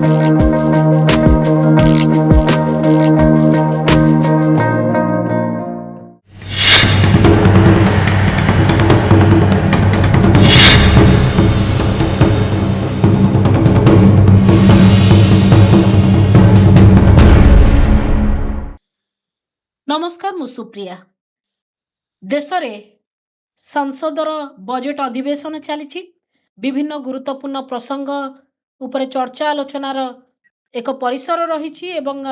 नमस्कार मु सुप्रिया। देश रे संसदर बजेट अधिवेशन चली विभिन्न गुरुत्वपूर्ण प्रसंग उपरे चर्चा आलोचनार एक परिसर रही एवं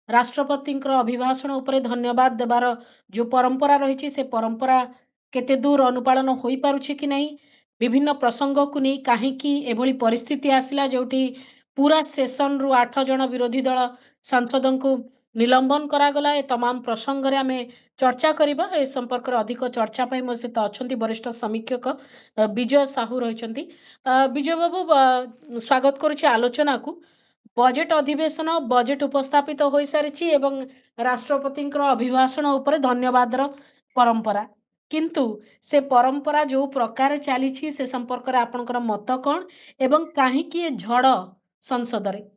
राष्ट्रपति अभिभाषण उपरे धन्यवाद देवार जो परंपरा रही से परंपरा केते दूर अनुपालन हो पारुछि कि नहीं, विभिन्न प्रसंग को नहीं कहीं एभली परिस्थिति आसिला जोठी पूरा सेशन रु 8 जन विरोधी दल सांसदों को निलंबन करागला। ए तमाम प्रसंग रे आमे चर्चा करिबा। ए संपर्क अधिक चर्चा पाई मो सहित अछंती वरिष्ठ समीक्षक विजय साहू रहिसंती। विजय बाबू स्वागत करूछि आलोचना को। बजेट अधिवेशन बजेट उपस्थापित हो सारिछि एवं राष्ट्रपति अभिभाषण उपरे धन्यवादर परंपरा, किंतु से परंपरा जो प्रकार चली से संपर्क रे आपनकर मत कोन एवं काहे कि झड़ संसद रे?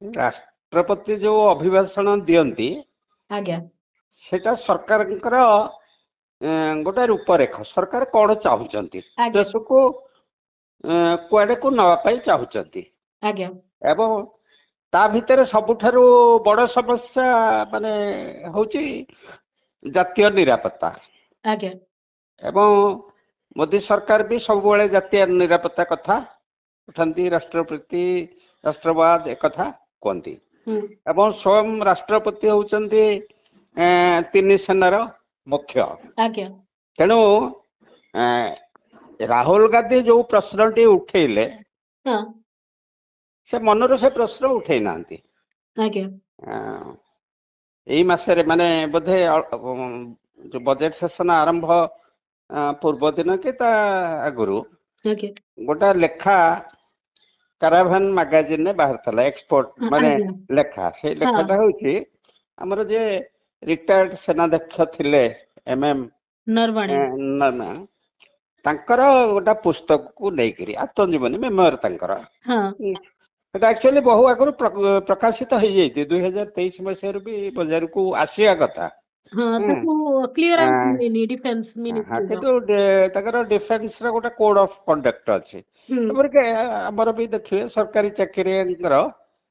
राष्ट्रपति जो अभिभाषण दियंती आज्ञा सेटा सरकार गोटे रूपरेख सरकार कौन चाहूचंती आज्ञा देश को कुआडे को नवा पाई चाहूचंती आज्ञा एवं ता भितर सबुठारु बड़ समस्या माने होची जातीय निरापत्ता आज्ञा एवं मोदी सरकार भी सब बेले जातीय निरापत्ता कथा उठाती, राष्ट्रपति राष्ट्रवाद एक कथा कहती एवं स्वयं राष्ट्रपति होचंती तीन सेनार मुख्य। आज्ञा तेणु राहुल गांधी जो प्रश्नटी उठेले हाँ से मनर से प्रश्न उठे नांती। आज्ञा एई मासरे माने बोधे जो बजेट सेशन आरंभ पूर्व दिन के ता आगुरु आज्ञा गोटा लेखा काराभान मैगजीन ने बाहर थला एक्सपोर्ट माने आज्ञा लेखा से लेखाटा होची हमर जे रिटायर्ड सेनाध्यक्ष थिले एमएम नरवाणे तांकर गोटा पुस्तक को नेकरी आत्मजीवनी मेमोर तांकर हाँ एक्चुअली बहु आगु प्रकाशित हो जाती 2023 मसीह भी बाजार को आसिया कथा। हाँ ताको क्लियरेंस मिनी डिफेंस हाँ मिनिस्ट्री किंतु डिफेंस रा गोटा कोड ऑफ कंडक्ट अछि के हमर भी देखिए सरकारी चाकरी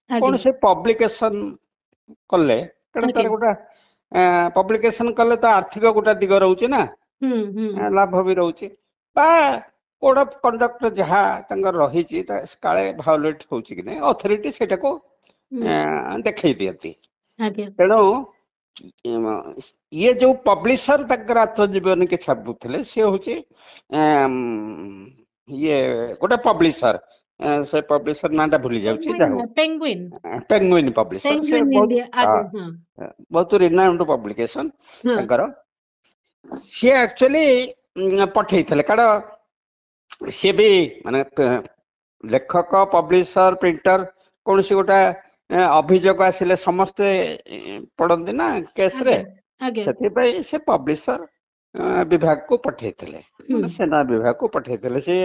कौन से पब्लिकेशन कले कारण तार गोटा पब्लिकेशन कले तो आर्थिक गोटा दिग रहउछि ना लाभ भी रहउछि बा कोड ऑफ कंडक्ट जहा तंगर रहिछि ता काले भायोलेट होछि कि नै अथॉरिटी सेटा को देखै दियति। तेणु ये जो पब्लिशर तक आत्मजीवनी के छापुଥିଲେ से होछि ये गोटे पब्लिशर से पब्लिशर नाटा भूली जाउछि जाहो पेंगुइन पब्लिशर से बहुत रिनाउंड पब्लिकेशन तंकर से एक्चुअली पठेइथले कारण से भी माने लेखक पब्लिशर प्रिंटर कौन सी गोटा अभियोग आसिले समस्ते पढ़ती ना केस रे से से पब्लिशर विभाग को पठेइथले सेना विभाग को पठेइथले से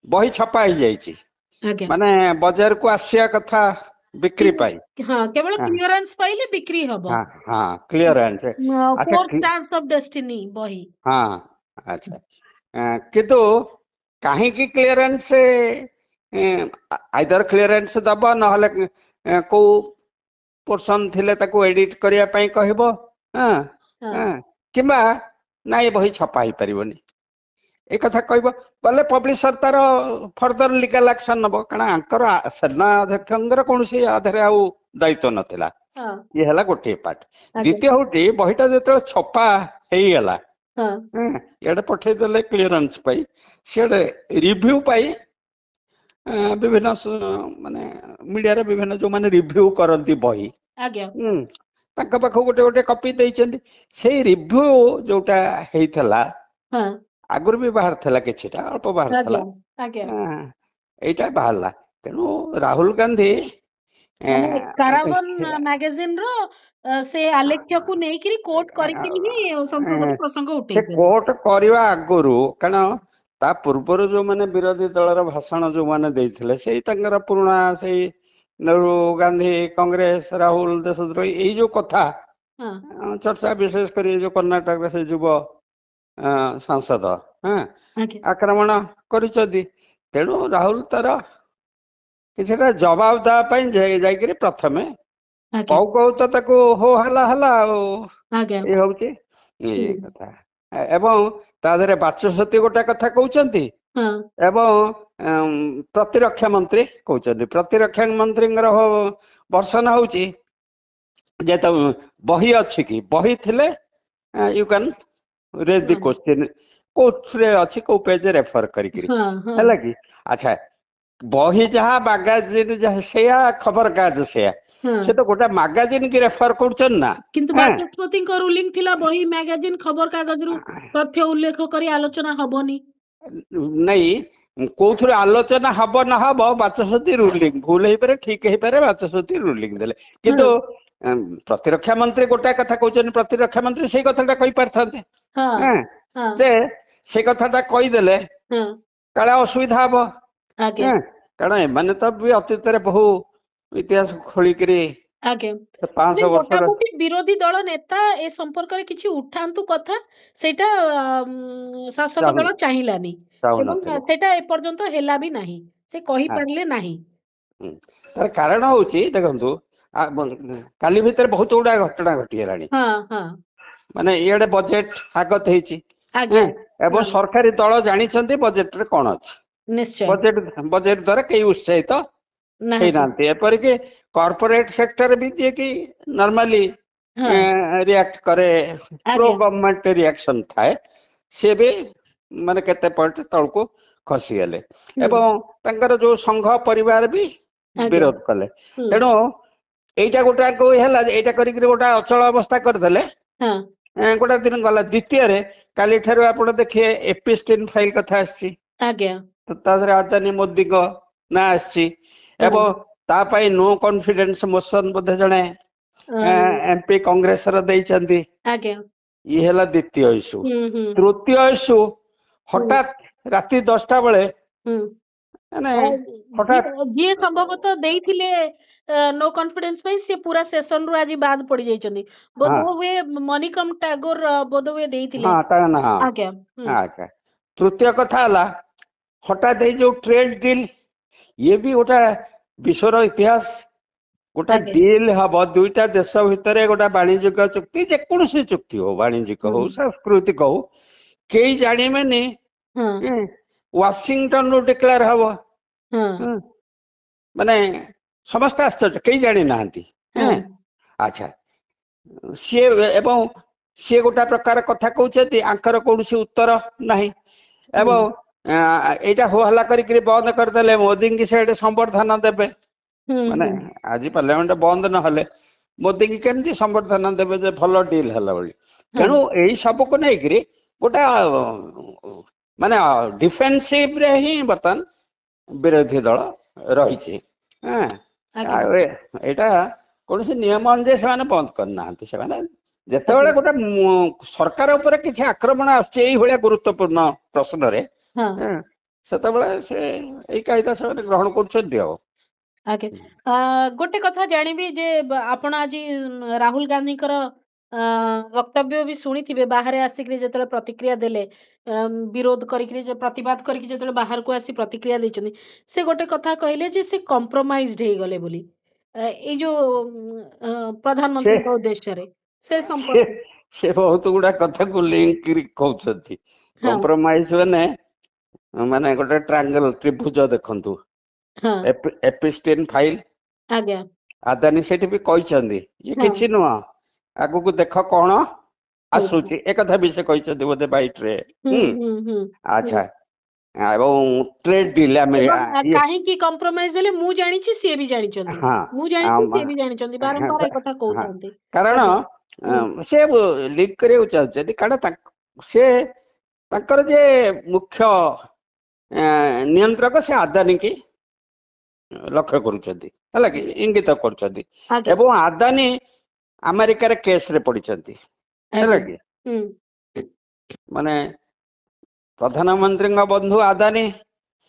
बही छपा ही जाइछि माने बाजार को आसिया कथा बिक्री पाई हाँ केवल क्लियरेंस पाइले बिक्री हबो। हाँ क्लियरेंस 4 स्टार्स ऑफ डेस्टिनी बही हाँ अच्छा किंतु काहे की क्लियरेंस आइदर क्लियरेंस दबो नहले को पोर्शन थिले ताको एडिट करिया पई कहबो किबा ना ये बही छपा ही परिबनी ए कथा कहबो बोले पब्लिशर तार फर्दर लीगल एक्शन नबो कारण आंकर सेना अध्यक्षंगर कोनसी आधारे आउ दायित्व नथिला ये हला गोटे पार्ट। द्वितीय होटी बहीटा जेतले छपा हेई गला एडे पठे देले क्लियरेंस पाई सेडे रिव्यू पाई विभिन्न माने मीडिया रे विभिन्न जो माने रिव्यू करंती बही आज्ञा तांका पाखो गोटे गोटे कॉपी दैचंदी से रिव्यू जोटा हेइथला आगुर भी बाहर थला किछटा अल्प बाहर थला एटा बाहरला। तेनु राहुल गांधी कारावन मैगजीन रो से आलेख्य को नै कि कोट करिके ही संसद प्रसंग उठे से कोट करवा आगुरु कारण ତା ପୂର୍ବରୁ ଯୋଉମାନେ ବିରୋଧୀ ଦଳର ଭାଷଣ ଯୋଉମାନେ ଦେଇଥିଲେ ସେଇ ତାଙ୍କର ପୁରୁଣା ସେଇ ନେହେରୁ ଗାନ୍ଧୀ କଂଗ୍ରେସ ରାହୁଲ ଦେଶଦ୍ରୋହୀ ଏଇ ଯୋଉ କଥା ଚର୍ଚ୍ଚା ବିଶେଷ କରି ଯୋଉ କର୍ଣ୍ଣାଟକରେ ସେ ଯୁବ ସାଂସଦ ଆକ୍ରମଣ କରିଛନ୍ତି। ତେଣୁ ରାହୁଲ ତାର କିଛିଟା ଜବାବ ଦେବା ପାଇଁ ଯାଇକିରି ପ୍ରଥମେ କହୁ କହୁ ତ ତାକୁ ହୋ ହେଲା ଆଉ ଏଇ ହଉଛି ଏଇ କଥା। ଏବଂ ତା ଦେହରେ ବାଚସ୍ପତି ଗୋଟେ କଥା କହୁଛନ୍ତି ଏବଂ ପ୍ରତିରକ୍ଷା ମନ୍ତ୍ରୀ କହୁଛନ୍ତି। ପ୍ରତିରକ୍ଷା ମନ୍ତ୍ରୀଙ୍କର ବର୍ଷନ ହଉଛି ଯେ ତ ବହି ଅଛି କି ବହି ଥିଲେ you can raise the question କୋଉଥିରେ ଅଛି କୋଉ ପେଜ ରେଫର କରିକିରି ହେଲା କି। ଆଚ୍ଛା ବହି ଯାହା ମାଗାଜିନ୍ ଯାହା ସେଇଆ ଖବର କାଗଜ ସେଇଆ ସେ ତ ଗୋଟେ ମାଗାଜିନ୍ କି ରେଫର କରୁଛନ୍ତି ନା। କିନ୍ତୁ ବାଚସ୍ପତିଙ୍କ ରୁଲିଂ ଥିଲା ବହି ମ୍ୟାଗାଜିନ୍ ଖବର କାଗଜରୁ ତଥ୍ୟ ଉଲ୍ଲେଖ କରି ଆଲୋଚନା ହବନି। ନାଇଁ କୋଉଥିରେ ଆଲୋଚନା ହବ ନ ହବ ବାଚସ୍ପତି ରୁଲିଂ ଭୁଲ ହେଇପାରେ ଠିକ ହେଇପାରେ ବାଚସ୍ପତି ରୁଲିଂ ଦେଲେ। କିନ୍ତୁ ପ୍ରତିରକ୍ଷା ମନ୍ତ୍ରୀ ଗୋଟାଏ କଥା କହୁଛନ୍ତି ପ୍ରତିରକ୍ଷା ମନ୍ତ୍ରୀ ସେଇ କଥାଟା କହିପାରିଥାନ୍ତେ ଯେ ସେ କଥାଟା କହିଦେଲେ କାଳେ ଅସୁବିଧା ହବ। କାରଣ ଏମାନେ ତ ବି ଅତୀତରେ ବହୁ ଇତିହାସ ଖୋଳିକିରି 500 ବର୍ଷର ବିରୋଧୀ ଦଳ ନେତା ଏ ସମ୍ପର୍କରେ କିଛି ଉଠାନ୍ତୁ କଥା ସେଇଟା ଶାସକ ଦଳ ଚାହିଁଲାନି ଏବଂ ସେଇଟା ଏପର୍ଯ୍ୟନ୍ତ ହେଲା ବି ନାହିଁ ସେ କହିପାରିଲେ ନାହିଁ। ତାର କାରଣ ହଉଛି ଦେଖନ୍ତୁ କାଲି ଭିତରେ ବହୁତ ଗୁଡା ଘଟଣା ଘଟିଗଲାଣି। ମାନେ ଇଆଡେ ବଜେଟ ଆଗତ ହେଇଛି ଏବଂ ସରକାରୀ ଦଳ ଜାଣିଛନ୍ତି ବଜେଟରେ କଣ ଅଛି। ବଜେଟ ଦ୍ୱାରା କେହି ଉତ୍ସାହିତ ହେଇନାହାନ୍ତି। ଏପରିକି କର୍ପୋରେଟ ସେକ୍ଟର ବି ଯିଏକି ନର୍ମାଲି ରିଆକ୍ଟ କରେ ପ୍ରୋ ଗଭର୍ଣ୍ଣମେଣ୍ଟ ରିଆକ୍ସନ ଥାଏ ସିଏ ବି ମାନେ କେତେ ପଏଣ୍ଟ ତଳକୁ ଖସିଗଲେ ଏବଂ ତାଙ୍କର ଯୋଉ ସଂଘ ପରିବାର ବି ବିରୋଧ କଲେ। ତେଣୁ ଏଇଟା ଗୋଟେ ହେଲା ଏଇଟା କରିକିରି ଗୋଟେ ଅଚଳ ଅବସ୍ଥା କରିଦେଲେ ଗୋଟେ ଦିନ ଗଲା। ଦ୍ୱିତୀୟରେ କାଲି ଠାରୁ ଆପଣ ଦେଖିବେ ଏପିଷ୍ଟିନ୍ ଫାଇଲ କଥା ଆସିଛି ତା ଦେହରେ ଆଦାନୀ ମୋଦିଙ୍କ ନାଁ ଆସିଛି ଏବଂ ତା ପାଇଁ ନୋ କନଫିଡେନ୍ସ ମୋସନ ବୋଧେ ଜଣେ ଏମପି କଂଗ୍ରେସର ଦେଇଛନ୍ତି। ଇଏ ହେଲା ଦ୍ୱିତୀୟ ଇସ୍ୟୁ। ତୃତୀୟ ଇସ୍ୟୁ ହଠାତ୍ ରାତି 10ଟା ବେଳେ ଯିଏ ସମ୍ଭବତଃ ଦେଇଥିଲେ नो कॉन्फिडेंस ପାଇଁ ସେ ପୁରା ସେସନ ରୁ ଆଜି ବାଦ ପଡି ଯାଇଛନ୍ତି। ବୋଧହୁଏ ମନିକମ ଟାଗୋର ବୋଧହୁଏ ଦେଇଥିଲେ। ତୃତୀୟ କଥା ହେଲା ହଠାତ୍ ଏଇ ଯୋଉ ଟ୍ରେଡ୍ ଡିଲ୍ ଇଏ ବି ଗୋଟେ ବିଶ୍ୱର ଇତିହାସ। ଗୋଟେ ଡିଲ୍ ହବ ଦୁଇଟା ଦେଶ ଭିତରେ ଗୋଟେ ବାଣିଜ୍ୟିକ ଚୁକ୍ତି ଯେକୌଣସି ଚୁକ୍ତି ହଉ ବାଣିଜ୍ୟିକ ହଉ ସାଂସ୍କୃତିକ ହଉ କେହି ଜାଣିବେନି ୱାସିଂଟନ ରୁ ଡିକ୍ଲେୟାର ହବ। ମାନେ ସମସ୍ତେ ଆଶ୍ଚର୍ଯ୍ୟ କେହି ଜାଣିନାହାନ୍ତି। ଆଚ୍ଛା ସିଏ ଏବଂ ସିଏ ଗୋଟେ ପ୍ରକାର କଥା କହୁଛନ୍ତି ଆଙ୍କର କୌଣସି ଉତ୍ତର ନାହିଁ ଏବଂ ଏଇଟା ହୋ ହଲ୍ଲା କରିକିରି ବନ୍ଦ କରିଦେଲେ ମୋଦିଙ୍କି ସେ ସମ୍ବର୍ଦ୍ଧନା ଦେବେ। ମାନେ ଆଜି ପାର୍ଲାମେଣ୍ଟ ବନ୍ଦ ନହେଲେ ମୋଦିଙ୍କି କେମିତି ସମ୍ବର୍ଦ୍ଧନା ଦେବେ ଯେ ଭଲ ଡିଲ୍ ହେଲା ବୋଲି। ତେଣୁ ଏଇ ସବୁକୁ ନେଇକିରି ଗୋଟେ ମାନେ ଡିଫେନ୍ସିଭ ରେ ହିଁ ବର୍ତ୍ତମାନ ବିରୋଧୀ ଦଳ ରହିଛି। ଏଇଟା କୌଣସି ନିୟମ ଅନୁଯାୟୀ ସେମାନେ ବନ୍ଦ କରିନାହାନ୍ତି। ସେମାନେ ଯେତେବେଳେ ଗୋଟେ ସରକାର ଉପରେ କିଛି ଆକ୍ରମଣ ଆସୁଛି ଏଇଭଳିଆ ଗୁରୁତ୍ୱପୂର୍ଣ୍ଣ ପ୍ରଶ୍ନରେ ସେତେବେଳେ ସେ ଏଇ କାଇଦା ସେମାନେ ଗ୍ରହଣ କରୁଛନ୍ତି। ଆଉ ଗୋଟେ କଥା ଜାଣିବି ଯେ ଆପଣ ଆଜି ରାହୁଲ ଗାନ୍ଧୀଙ୍କର ବକ୍ତବ୍ୟ ବି ଶୁଣିଥିବେ ବାହାରେ ଆସିକିରି ଯେତେବେଳେ ପ୍ରତିକ୍ରିୟା ଦେଲେ ବିରୋଧ କରିକିରି ପ୍ରତିବାଦ କରିକି ଯେତେବେଳେ ବାହାରକୁ ଆସି ପ୍ରତିକ୍ରିୟା ଦେଇଛନ୍ତି ସେ ଗୋଟେ କଥା କହିଲେ ଯେ ସେ କମ୍ପ୍ରମାଇଜଡ ହେଇଗଲେ ବୋଲି ଏଇ ଯୋଉ ପ୍ରଧାନମନ୍ତ୍ରୀଙ୍କ ଉଦ୍ଦେଶ୍ୟରେ ସେ ବହୁତ ଗୁଡା କଥାକୁ ଲିଙ୍କ କହୁଛନ୍ତି। କମ୍ପ୍ରମାଇଜ ମାନେ ଗୋଟେ ଟ୍ରାଙ୍ଗେଲ ତ୍ରିଭୁଜ ଦେଖନ୍ତୁ ଏପିଷ୍ଟିନ୍ ଫାଇଲ ଆଦାନୀ ସେଠି ବି କହିଛନ୍ତି ଇଏ କିଛି ନୁହଁ ଆଗକୁ ଦେଖ କଣ ଆସୁଛି ଏକଥା ବି ସେ କହିଛନ୍ତି ବୋଧେ ବାଇଟରେ। ଆଚ୍ଛା ଏବଂ ଟ୍ରେଡ୍ ଡିଲ୍ କାହିଁକି କମ୍ପ୍ରମାଇଜ ହେଲେ ମୁଁ ଜାଣିଛି ସିଏ ବି ଜାଣିଛନ୍ତି ମୁଁ ଜାଣିଛି ସିଏ ବି ଜାଣିଛନ୍ତି ବାରମ୍ବାର ଏ କଥା କହୁଥାନ୍ତି। କାରଣ ସେ ଲିକ୍ କରିବାକୁ ଚାହୁଁଛନ୍ତି କାରଣ ସେ ତାଙ୍କର ଯେ ମୁଖ୍ୟ ନିୟନ୍ତ୍ରକ ସେ ଆଦାନୀ କି ଲକ୍ଷ୍ୟ କରୁଛନ୍ତି ହେଲା କି ଇଙ୍ଗିତ କରୁଛନ୍ତି ଏବଂ ଆଦାନୀ ଆମେରିକାରେ କେସ୍ ରେ ପଡିଛନ୍ତି ହେଲା କି ମାନେ प्रधानमंत्री बंधु आदानी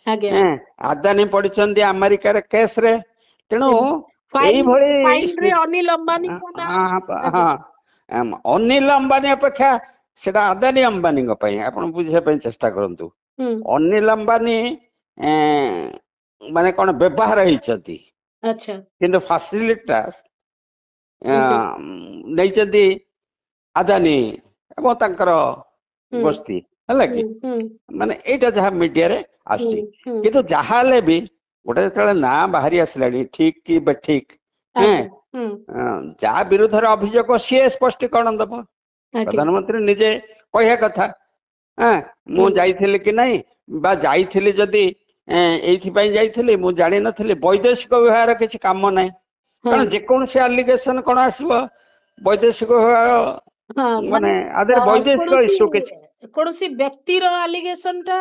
आज्ञा आदानी पड़िचंदी अमेरिकार केस रे तेणु फाइल रे एई अनिल अंबानी को ना अनिल अंबानी अपेक्षा सेटा आदानी अंबानी आपण बुझे चेष्टा करंतु अनिल अंबानी माने कोन व्यवहार होइचंती अच्छा किंतु फैसिलिटा नैचंती आदानी एवं तांकर गोष्ठी है कि माने एटा जहाँ मीडिया रे आसची किंतु जहाँ ले भी गोटे जेतले ना बाहरी आसलानी ठीक कि बेठिक जा विरुद्ध अभियोग सी स्पष्टीकरण दब प्रधानमंत्री निजे कहिया कथा मु जाइथिली कि नहीं बा जाइथिली जदी एइथिपाई जाइथिली मु जानि नथिली वैदेशिक व्यवहार किछि काम नाही कारण जे कोन से एलिगेशन कोन आसीबो वैदेशिक व्यवहार माने आदर वैदेशिक इश्यू किछि कोनसी व्यक्ति रो एलिगेशन टा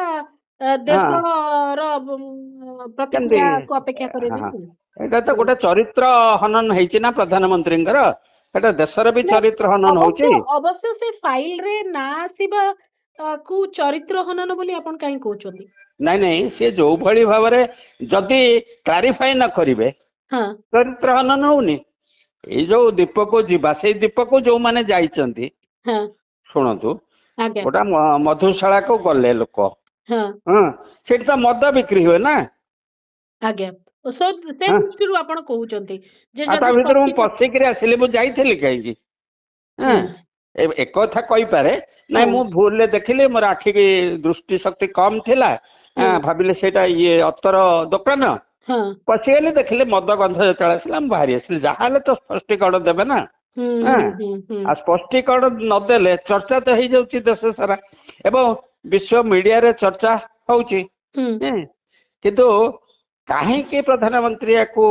देश रो प्रतिक्रिया को अपेक्षा करे एटा तो गोटे चरित्र हनन हेछि ना प्रधानमंत्रींकर एटा देशर भी चरित्र हनन होछि अवश्य से फाइल रे ना आसीबा को चरित्र हनन बोली आपण काई कहउछोली नहीं नहीं से जो भली भाव जदि क्लारिफाई न करिवे चरित्र हनन होनी ए जो दीप को जीवा से दीप को जो माने जाइचंती शुणु गोटा मधुशाला को गले लोक से मद बिक्री हुए ना आज्ञा सो से दृष्टिरु आपण कहउचंती जे ता भीतर मु पछिकरी आसिले मु जाइथिली काई एक कथा कही पारे ना मु भूल ले देखिले मोर आखि की दृष्टि शक्ति कम थिला भाबिले सेटा ये अतर दुकान पछिगले देखिले मद गंध जतला आसिला हम बाहरी आसिले जाहाले तो स्पष्टीकरण देबे ना आ स्पष्टीकरण न देले चर्चा तो हे जाउची देश सारा एवं विश्व मीडिया रे चर्चा होउची किंतु काहे के प्रधानमंत्री को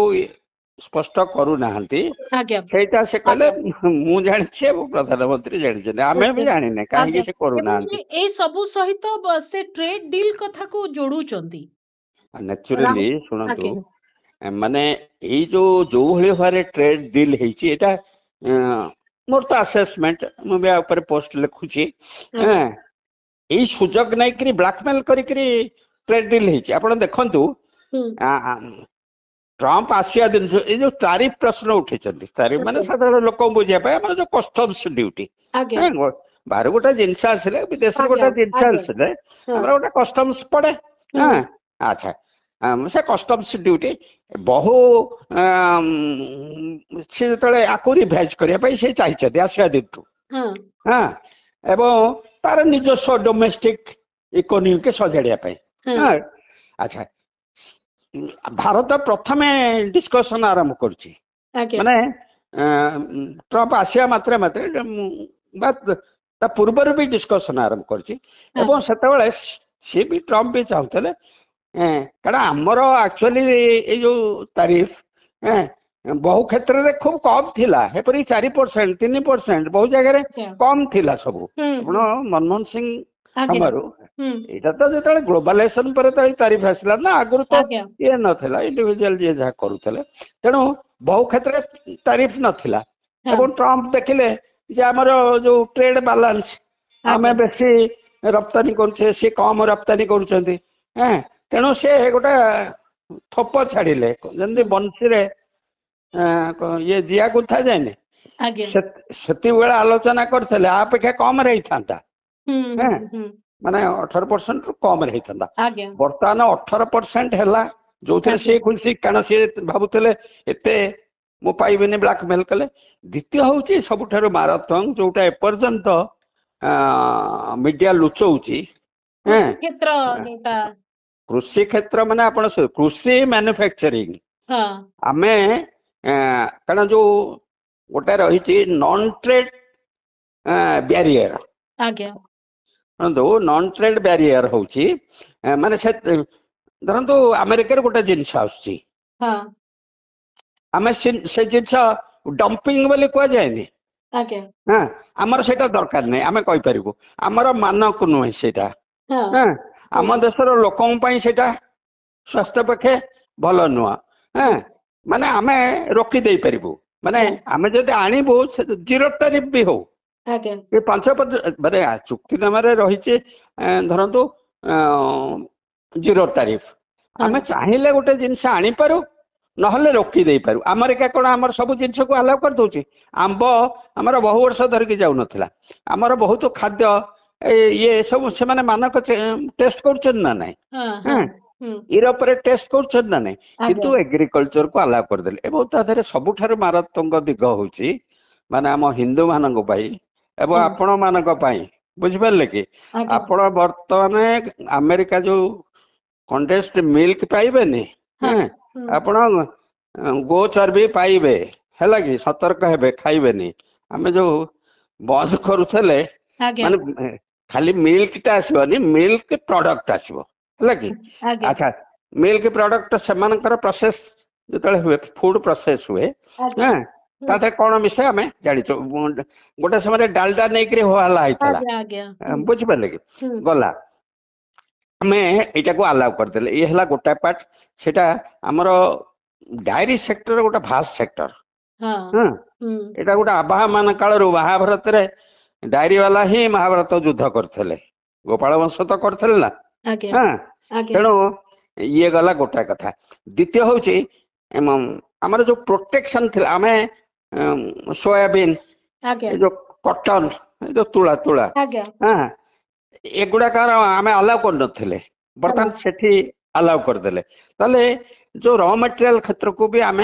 स्पष्ट करू नाहंती सेटा से कहले मु जानि छे वो प्रधानमंत्री जानि छे आमे भी जानि नै काहे के से करू नाहंती ए सबु सहित से ट्रेड डील कथा को जोडू चंती नेचुरली सुनतु माने ए जो भली भारे ट्रेड डील हेची एटा मोर तो असेसमेंट मु बे ऊपर पोस्ट लिखुची ए सुजग नै करी ब्लैकमेल करी करी ट्रेड डील हेची आपण देखंतु ट्रंप आसिया दिन जो तारीफ प्रश्न उठे तारीफ माने साधारण लोक बुझिया पाए जो कस्टम्स ड्यूटी बाहर गोटे जिनस आसिले विदेश गोटे जिनस आसिले हमरा गोटे कस्टम्स पड़े अच्छा से कस्टम्स ड्यूटी बहु से जतले आको रिवाइज करिया पई से चाहिछथि आसिया दिन एवं तार निजस्व डोमेस्टिक इकोनॉमी के सजाड़िया पई अच्छा भारत प्रथमे डिस्कशन आरंभ करछि माने ट्रंप आसिया मात्रे मात्रे ता पूर्व भी डिस्कशन आरंभ करछि एवं सेतबेले से भी ट्रंप भी चाहतले कारण हमर एक्चुअली ए जो तारीफ बहु क्षेत्र रे खूब कम थिला हेपरी 4% 3% बहु जगह रे कम थिला सब आपण मनमोहन सिंह हमारो एटा तो जेतले ग्लोबलाइजेशन पर तो तारीफ आसला ना आगुर तो ये नथिला इंडिविजुअल जे जा करूथले तेणु बहु क्षेत्र तारीफ नथिला एवं ट्रंप देखिले जे हमर जो ट्रेड बैलेंस हमें बेसी रप्तानी करूछे से कम रप्तानी करूछंती तेणु से गोटा थप छाड़िले जंदी बंसी रे ये जिया गुथा जायने सेति बेला आलोचना करथले अपेक्षा कम रही थांता माने 18% कम रही था बर्तमान 18% है जो से खुशी कारण सी भावुले एते मु पाइबेनी ब्लैकमेल कले द्वितीय हूँ सबुठारु मारात्मक जोटा एपर्यंत मीडिया लुचौची कृषि क्षेत्र माने आपण कृषि मैन्युफैक्चरिंग आमे कारण जो गोटे रही non trade barrier non trade barrier होची माने से धरंतु अमेरिका गोटे जिनस आछी आमे से जिनस डंपिंग बोली कह जायनी आमर सेटा दरकार नै आमे कहि परिबो आमर मानक नुहे सेटा आम देशर लोकन पई सेटा स्वास्थ्य पक्षे भल नुआ माने आमे रोकी दे परिबो माने आमे जदि आनिबो जीरो टैरिफ भी हो 5% माने चुक्तिनामा रही धरतु जीरो टारिफ आम चाहिए गोटे जिनस आनीपारू नहले रोकी दे पारू अमेरिका कौन आमर सब जिनस को अलाउ कर दउची आंब आमर बहु वर्ष धरिकी जाऊ नथिला आमर बहुत खाद्य ये सब से माने मानक टेस्ट करछन ना नहीं यूरोप रे टेस्ट करछन ना नहीं किंतु एग्रीकल्चर को अलाउ कर देले एवं ताधरे सबुठार मारात्मक दिग होउची माने हम हिंदू मानक पाई एवं आपण मानक पाई बुझि पारले कि आपण वर्तमान अमेरिका जो कंडेंस्ड मिल्क पाइबेनी आपण गो चर्बी पाइबे हैला कि सतर्क हेबे खाइबेनी आमे जो बंद करूथले माने खाली मिल्क टा आसीबनी मिल्क प्रोडक्ट आसीबो हैला कि अच्छा मिल्क प्रोडक्ट सेमानकर प्रोसेस जतले हुए फूड प्रोसेस हुए हां ताते कोन मिसे हमें जानिचो गोटे समय डालडा नै करी होला आइतला बुझि पारले कि गला हमें एटा को अलाउ कर देले ये हला गोटा पार्ट सेटा हमरो डायरी सेक्टर गोटा भास्ट सेक्टर हां एटा गोटा आबा मान काल रो महाभारत रे डायरी वाला ही महाभारत युद्ध करथले गोपाल वंश तो करथले ना हां तेनो ये गला गोटा कथा द्वितीय होची हमर जो प्रोटेक्शन थिला हमें सोयाबीन जो कॉटन जो तुला तुला हां एगुड़ा कार आम अलाउ कर नथिले बर्तमान सेठी अलाउ कर देले ताले जो रॉ मटेरियल क्षेत्र को भी आम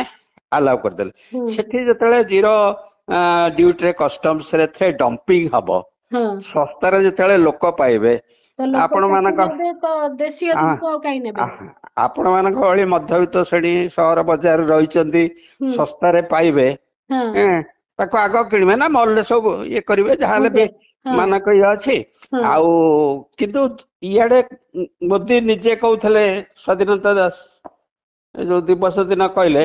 अलाउ कर देले सेठी जतले जीरो ड्यूटी रे कस्टम्स रे थे डंपिंग हबो सस्ता रे जतले लोक पाइबे आपण मानक देशी को काई नेबे आपण मानक ओळी मध्यवित्त श्रेणी शहर बाजार रहिचंदी सस्ता रे पाइबे ताको आगो किनबे ना मॉल सब ये करिवे जहाले बे मानक ये अछि आउ किंतु इयाडे मोदी निजे कहउथले स्वाधीनता जो दिवस दिन कहले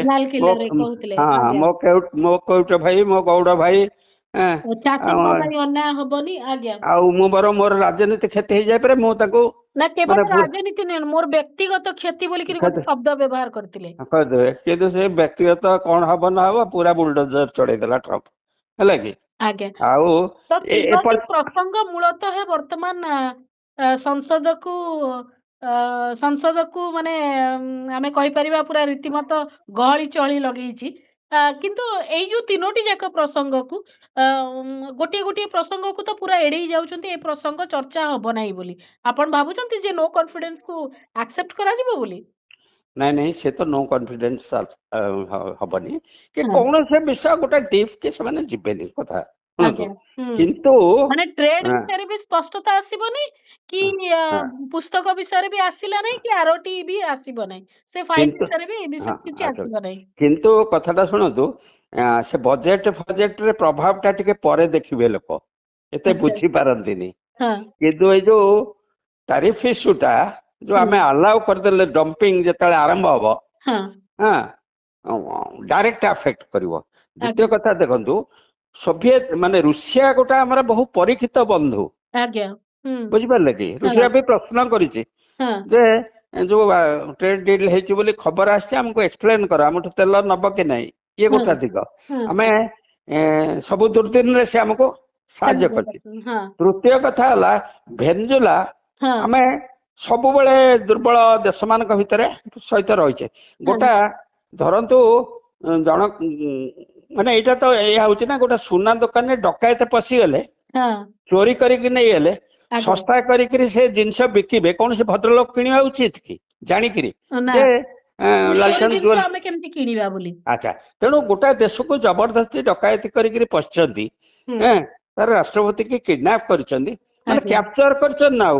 हां मो कउट भाई मो गौड़ भाई चासी को भाई अन्याय हबनी आज्ञा आउ मो बर मोर राजनीति क्षति हो जाय परे मो ताको ना केवल राजनीति नहीं मोर व्यक्तिगत क्षति बोली कि शब्द व्यवहार करथिले कह दे किंतु से व्यक्तिगत कोन हबो ना हबो पूरा बुलडोजर चढ़े देला ट्रम्प हैला कि आगे आउ तो तीनोटी प्रसंग मूलतः है वर्तमान संसद को माने आमे कहि परिबा पूरा रीतिमत गहली चहली लगेइची किंतु एई जो तीनोटी जाक प्रसंग को गोटे गोटे प्रसंग को तो पूरा एड़े जाउछंती ए प्रसंग चर्चा हबो नाही बोली आपण भाबुछंती जे नो कॉन्फिडेंस को एक्सेप्ट करा जिवो बोली नहीं नहीं से तो नो कॉन्फिडेंस हबनी कि कौन से विषय गोटा डीप के से माने जिबेनी कथा किंतु माने ट्रेड विषय भी स्पष्टता आसीबनी कि पुस्तक विषय भी आसिला नहीं कि आरटी भी आसीबो नहीं से फाइल विषय भी विषय किति आसीबो नहीं किंतु कथाटा सुनतु से बजेट रे प्रभाव टा टिके परे देखिबे लोक एते बुझी पारंतिनी किंतु ए जो टैरिफ इश्यूटा जो आमे अलाउ कर देले डंपिंग जतले आरंभ हबो हां डायरेक्ट अफेक्ट करिवो द्वितीय कथा देखंतु सोवियत माने रूसिया गोटा हमर बहु परीक्षित बंधु आज्ञा बुझि पारले कि रूसिया भी प्रश्न करिछि जे जो ट्रेड डील हेछि बोली खबर आछि हमको एक्सप्लेन करो हमठ तेल नब कि नहीं ये गोटा दिग हमें सब दुर्दिन रे से हमको साहाय्य करछि तृतीय कथा हला भेनेजुला हमें सब बेले दुर्बल देश मान भितर सहित रही गोटा धरतु जन माने एटा तो या होची ना गोटा सुना दुकान में डकायत पसिगले चोरी करिक नहीं हेले सस्ता करिक से जिनस बिकिबे कौन से भद्रलोक किनिबा उचित कि जानि करी जे लालचंद जो हमें केमती किनिबा बोली अच्छा तेणु गोटा देश को जबरदस्ती डकायत करिक पछचंदी तार राष्ट्रपति के किडनैप करचंदी माने कैप्चर करचन ना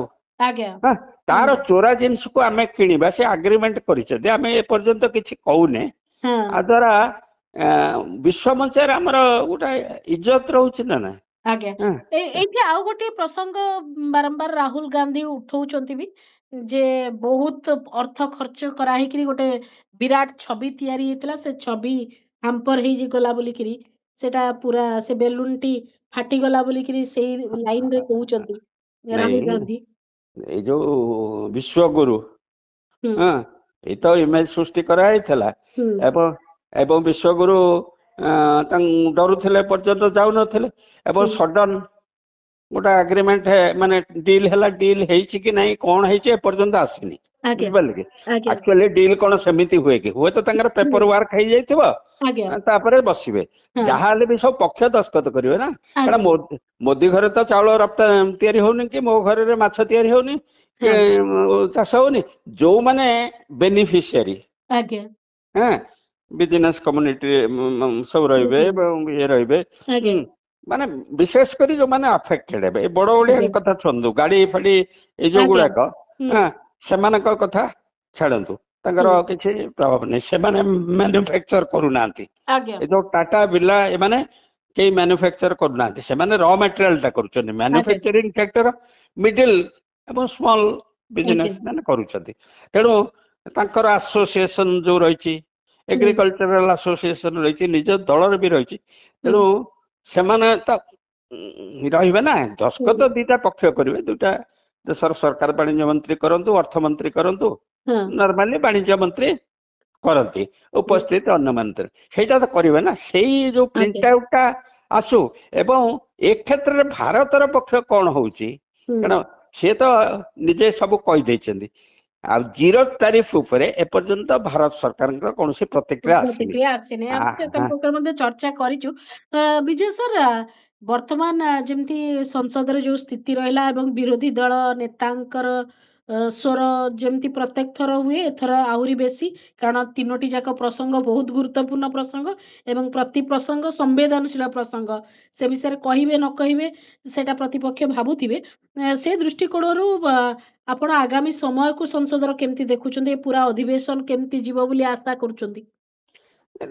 आज्ञा तार चोरा जिनस को आमे किनिबा से एग्रीमेंट करिचंदी आमे ए पर्यंत किछि कहूने आ द्वारा विश्व मंच गोटा इज्जत रोच ना आज्ञा एठी आउ गोटे प्रसंग बारंबार राहुल गांधी उठाउचंती भी जे बहुत अर्थ खर्च कराही कि गोटे विराट छवि तैयारी हेतला से छवि हाम्पर हे जे गला बोली कि सेटा पूरा से बेलून टी फाटी गला बोली कि सेही लाइन रे कहउचंती राहुल गांधी ए जो विश्व गुरु हां ए तो इमेज सृष्टि करा हेतला एवं विश्वगुरु डरुले पर्यंत जाऊ नथिले एवं सडन गोटे एग्रीमेंट है माने डील हैला डील हेची कि नहीं कौन हेची ए पर्यंत आसीनी बुझिपारे कि एक्चुअली डील कौन सेमिति हुए कि हुए तो तांकर पेपर वर्क हो जाइथिबो तापरे बसिबे जहाले भी सब पक्ष दस्खत करिवे ना कारण मोदी घरे तो चाउल रप्ता तयारी होनी कि मो घरे रे माछ तयारी होनी कि चाष होनी जो माने बेनिफिशियरी हाँ बिजनेस कम्युनिटी सब रहिबे ये रहिबे माने विशेष करी जो माने अफेक्टेड है बड़ ओडिया कथा छंदु गाड़ी फाड़ी ए जो गुड़ाक सेमानक कथा छाड़ंतु तांकर किछि प्रभाव नहीं से माने मैन्युफैक्चर करू नांती ए जो टाटा बिरला ए माने के मैन्युफैक्चर करू नांती से माने रॉ मटेरियल टा करूछन मैन्युफैक्चरिंग सेक्टर मिडिल एवं स्मॉल बिजनेस माने करूछथि तेणु तांकर एसोसिएशन जो रहिछि एग्रीकल्चरल एसोसिएशन रहिछि निज दलर भी रहिछि तेणु सेमाने तो रहिबे ना दस्खत दुईटा पक्ष करिवे दुईटा देशर सरकार वाणिज्य मंत्री करंतु अर्थ मंत्री करंतु नॉर्मली वाणिज्य मंत्री करंती उपस्थित अन्य मंत्री सेटा तो करिवे ना सेही जो प्रिंट आउटटा आसु एवं एक क्षेत्र रे भारतर पक्ष कोन होउची कारण से तो निजे सब कहि दैछन्ती आ जीरो टैरिफ उपरे ए पर्यंत भारत सरकार कोनोसी प्रतिक्रिया आसीने हम चर्चा करिचु विजय सर वर्तमान जेमती संसद रे जो स्थिति रहिला एवं विरोधी दल नेतांकर स्वर जेमती प्रत्येक थर हुए एथर आहुरी बेसी कारण तीनोटी जाक प्रसंग बहुत गुरुत्वपूर्ण प्रसंग एवं प्रति प्रसंग संवेदनशील प्रसंग से विषय कहिबे न कहिबे सेटा प्रतिपक्ष भाबुथिबे से दृष्टिकोणरू आपण आगामी समय को संसद केमती देखुचंदी पूरा अधिवेशन केमती जीव बोली आशा करूचंदी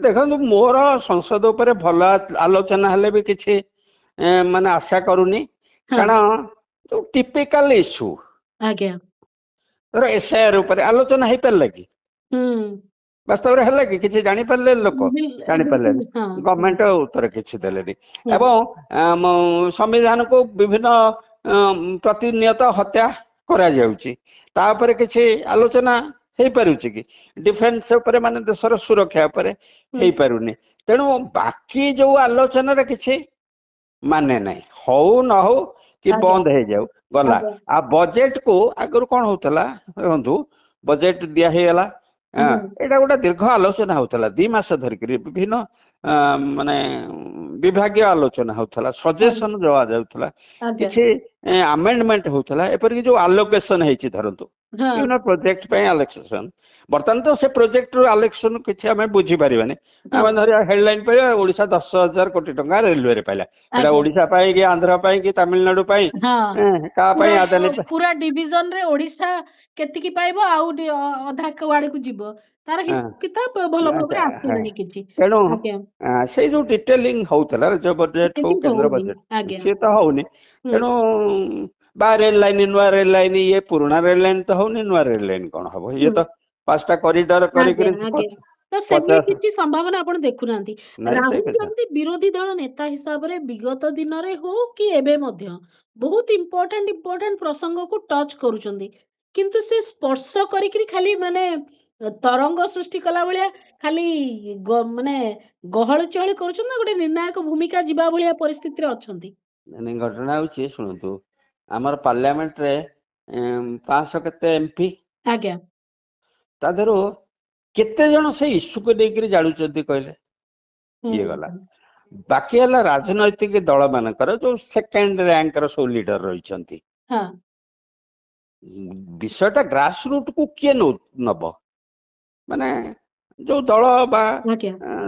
देखो मोर संसद उपरे भल आलोचना हेले भी किछि माने आशा करूनी कारण जो टिपिकल इश्यू आज्ञा तर एसआईआर ऊपर आलोचना हे परले कि वास्तव रे हल्ला कि किछि जानि परले लोक जानि परले गवर्नमेंट उत्तर किछि देलेनी एवं संविधान को विभिन्न प्रतिनियत हत्या करा जाउची ता ऊपर किछि आलोचना हे पारुची कि डिफेंस ऊपर माने देशर सुरक्षा ऊपर हे पारुनी तेणु बाकी जो आलोचना रे किछि माने नहीं हो न हो कि बंद हो जाऊ गला आ बजेट को आगर कौन होतला देखंतु बजेट दिया हे गला एटा गोटा दीर्घ आलोचना होतला 2 मास धरिक विभिन्न माने विभागीय आलोचना होतला सजेशन जवा जाउतला किछि अमेंडमेंट होतला एपर कि जो एलोकेशन हेछि धरंतु विभिन्न प्रोजेक्ट पे एलोकेशन बर्तन तो से प्रोजेक्ट रो एलोकेशन किछि हमें बुझी परिबानी हम धरिया हेडलाइन पे ओडिसा 10,000 कोटी टंका रेलवे रे पाइला एटा ओडिसा पाई कि आंध्र पाई कि तमिलनाडु पाई का पाई आदानी पूरा डिवीजन रे ओडिसा केति की पाइबो आउ अधा कवाडे को जीवो तार किताब भलो भाबरे आसी नाही किछि तेणु से जो डिटेलिंग होतला जो बजेट हो केंद्र बजेट से तो होनी तेणु बा रेल लाइन ये पुराना रेल लाइन तो होनी नुआ रेल लाइन कौन हबो ये तो पांचटा कॉरिडोर करी तो सेमी किछि संभावना आपण देखु नांती राहुल गांधी विरोधी दल नेता हिसाब रे विगत दिन रे हो कि एबे मध्य बहुत इंपोर्टेंट प्रसंग को टच करूचंदी किंतु से स्पर्श करिकरी खाली माने तरंग सृष्टि कला भलिया खाली माने गहळ चहळ करूचन ना गोटे निर्णायक भूमिका जीवा भलिया परिस्थिति रे अछंती माने घटना होची सुनतु हमर पार्लियामेंट रे 500 केते एमपी आज्ञा ता देरो केते जण से इश्यू को देकरी जाडुचंती कहले ये गला बाकी हला राजनैतिक दल मानकर जो सेकंड रैंक रो सो लीडर रहिचंती हां विषयटा ग्रास रूट को किए नब माने जो दल बा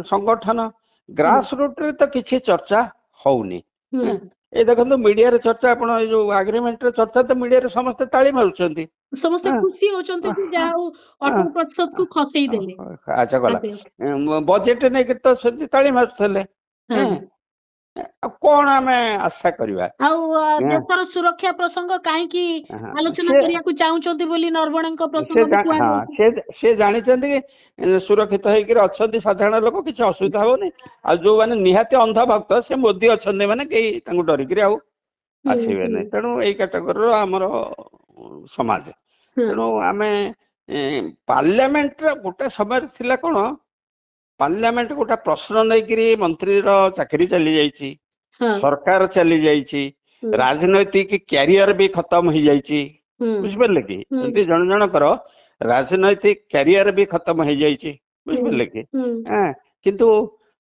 संगठन ग्रास रूट रे तो किछि चर्चा होउनी ए देखंतु मीडिया रे चर्चा आपण जो एग्रीमेंट रे चर्चा तो मीडिया रे समस्त ताली मारुचंती समस्त खुशी होचंती कि जाऊ 18% को खसेई देले अच्छा गला बजेट नै कि तो ताली मारुथले कौन हमें आशा करिवा देशर सुरक्षा प्रसंग काहे की आलोचना करिया को चाहउचंती बोली नरवणक प्रसंग से जानि चंती कि सुरक्षित होई कि अछंती साधारण लोक किछ असुविधा होनी आ जो माने निहाती अंध भक्त से मोदी अछंती माने के तांगु डरी कि आउ आसीबे नै तेणु एई कैटेगरी रो हमर समाज तेणु आमे पार्लियामेंट रो गोटे समय थिला कोन पार्लियामेंट गोटा प्रश्न नै कि मंत्री रो चाकरी चली जाईची सरकार चली जाईची राजनैतिक कैरियर भी खत्म हो जाइए बुझिपारे कि एमती जन जनकर राजनैतिक कैरियर भी खत्म हो जाइए बुझिपारे कि किंतु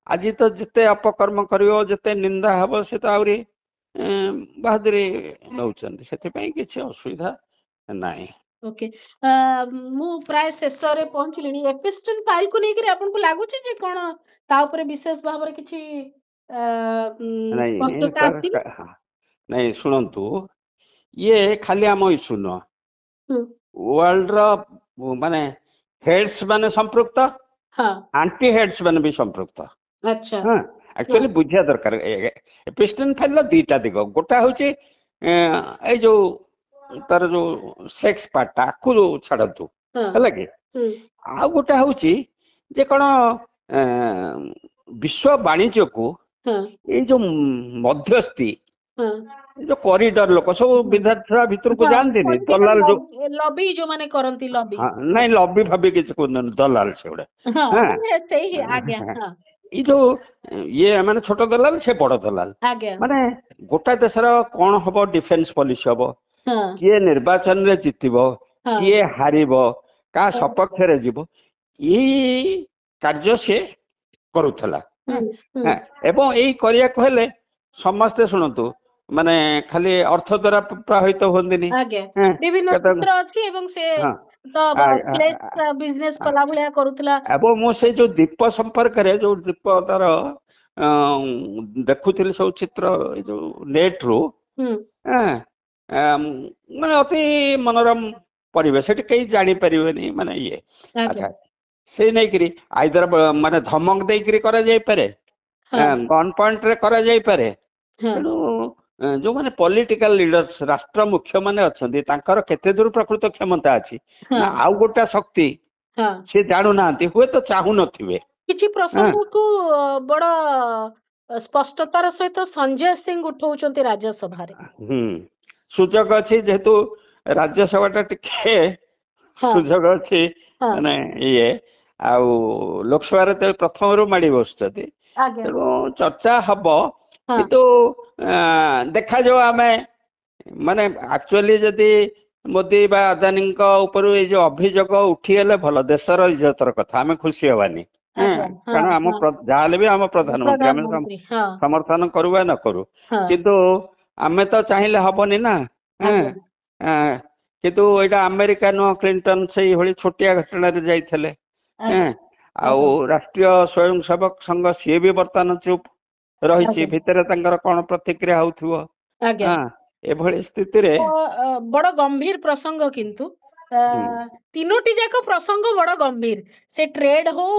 आज तो जिते अपकर्म करियो जिते निंदा हबो से तो आउरी बहादुरी नौचंदी सेति किसी असुविधा नाही। ओके मु प्राय शेष रे पहुंचलिनी एपिस्टन फाइल को लेकर आपन को लागु छै जे कोन ता ऊपर विशेष भाव रे किछि स्पष्टता आछि नहीं सुनंतु ये खाली आम इश्यू न वर्ल्ड रो माने हेड्स माने संपृक्त आंटी हेड्स माने भी संपृक्त अच्छा हां एक्चुअली बुझिया दरकार एपिस्टन फाइल दीटा दिग गोटा होची ए जो तार जो सेक्स पार्ट ताकू छाड़तु है कि आ गोटा होची जे कोन विश्व वाणिज्य को ये जो मध्यस्थी जो कॉरिडोर लोक सब विधार्थी भीतर को जानते नहीं दलाल जो लॉबी जो माने करंती लॉबी नहीं लॉबी भाभी किछ को दलाल से उडे हां सही आज्ञा हां ई जो ये माने छोट दलाल से बड़ दलाल माने गोटा देशर कोन हबो डिफेंस पॉलिसी हबो किए निर्वाचन रे जितिबो किए हारिबो का सपक्ष रे जीवो ई कार्य से करूथला एवं एई करिया कहले समस्त सुनतु माने खाली अर्थ द्वारा प्रभावित होंदिनी विभिन्न सूत्र अछि एवं से तो प्लेस बिजनेस कला भलिया करूथला एवं मो से जो दीप संपर्क रे जो दीप तार देखुथिल सब चित्र जो नेट रो माने अति मनोरम परिवेश सेठी कई जानि परिबेनी माने ये अच्छा से नहीं करी आइदर माने धमक दे करी करा जाय पारे गन पॉइंट रे करा जाय पारे तेनु जो माने पॉलिटिकल लीडर्स राष्ट्र मुख्य माने अछंदी तांकर केते दूर प्रकृत क्षमता अछि ना आउ गोटा शक्ति से जानु नांती हुए तो चाहू नथिबे किछि प्रसंग को बड़ स्पष्टतार सहित संजय सिंह उठौचंती राज्यसभा रे सुजग अछि जेतु राज्यसभा टा टिके सुजग अछि माने ये आउ लोकसभा रे तो प्रथम रो माडी बसचती तेणु चर्चा हबो किंतु देखा जो आमे माने एक्चुअली जदी मोदी बा अदानी ऊपर ये जो अभियोग उठीगले भल देशर इज्जतर कथा आमे खुशी हवानी कारण आम जाले भी आम प्रधानमंत्री आमे समर्थन करू न करू किंतु आमे तो चाहिए हबनी ना किंतु एटा अमेरिका नो क्लिंटन से होली छोटिया घटना रे जाइथले आउ राष्ट्रीय स्वयंसेवक संघ सी भी बर्तमान चुप रही भितर कौन प्रतिक्रिया होथिबो एभଳି स्थिति रे बड़ गंभीर प्रसंग किंतु तीनोटी जाक प्रसंग बड़ गंभीर से ट्रेड हो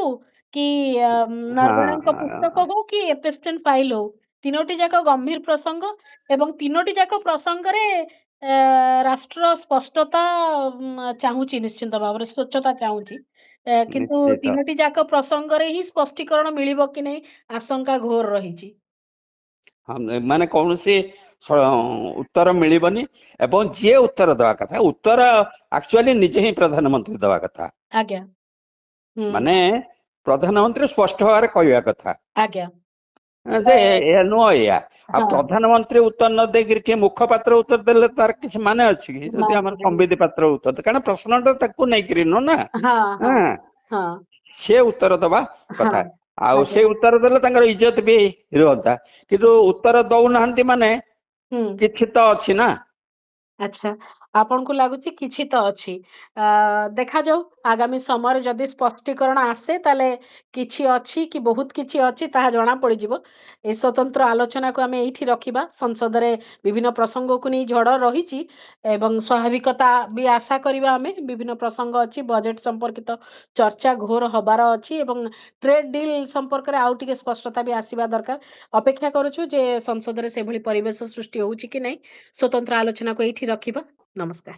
कि नरवणे पुस्तक हो कि एपिस्टन फाइल हो तीनोटी जाक गंभीर प्रसंग एवं तीनोटी जाक प्रसंग रे राष्ट्र स्पष्टता चाहूची निश्चिंत भाव स्वच्छता चाहूची किंतु तीनोटी जाक प्रसंग रे ही स्पष्टीकरण मिलिबो कि नहीं आशंका घोर रही माने कौन से उत्तर मिलबनी एवं जे उत्तर दवा कथा उत्तर एक्चुअली निजे ही प्रधानमंत्री दवा कथा आज्ञा माने प्रधानमंत्री स्पष्ट भाव कहवा कथा आज्ञा जे नुह या प्रधानमंत्री उत्तर न दे के मुखपात्र उत्तर देले तार किछ माने अछि कि जदि हमर संविधि पात्र उत्तर कारण प्रश्नटा ताकू नै करी न ना हां से उत्तर दवा कथा आ से उत्तर देले तांकर इज्जत भी रहता किंतु उत्तर दउ नाहंती माने किछ तो अछि ना अच्छा आपन को लागुची किछि तो अछि देखा जाऊ आगामी समय जदि स्पष्टीकरण आसे ताले किछि अछि कि बहुत किछि अछि ताहा जणा पड़ी जिवो ए स्वतंत्र आलोचना को हमें एठी रखिबा संसद रे विभिन्न प्रसंग को नै झड़ रहिची एवं स्वाभाविकता भी आशा करिबा हमें विभिन्न प्रसंग अछि बजेट संपर्कित चर्चा घोर हबार अछि एवं ट्रेड डील संपर्क रे आउटिके स्पष्टता भी आसीबा दरकार अपेक्षा करूछु जे संसद रे सेभली परिवेश सृष्टि होउची कि नै स्वतंत्र आलोचना को एठी रखिबा नमस्कार।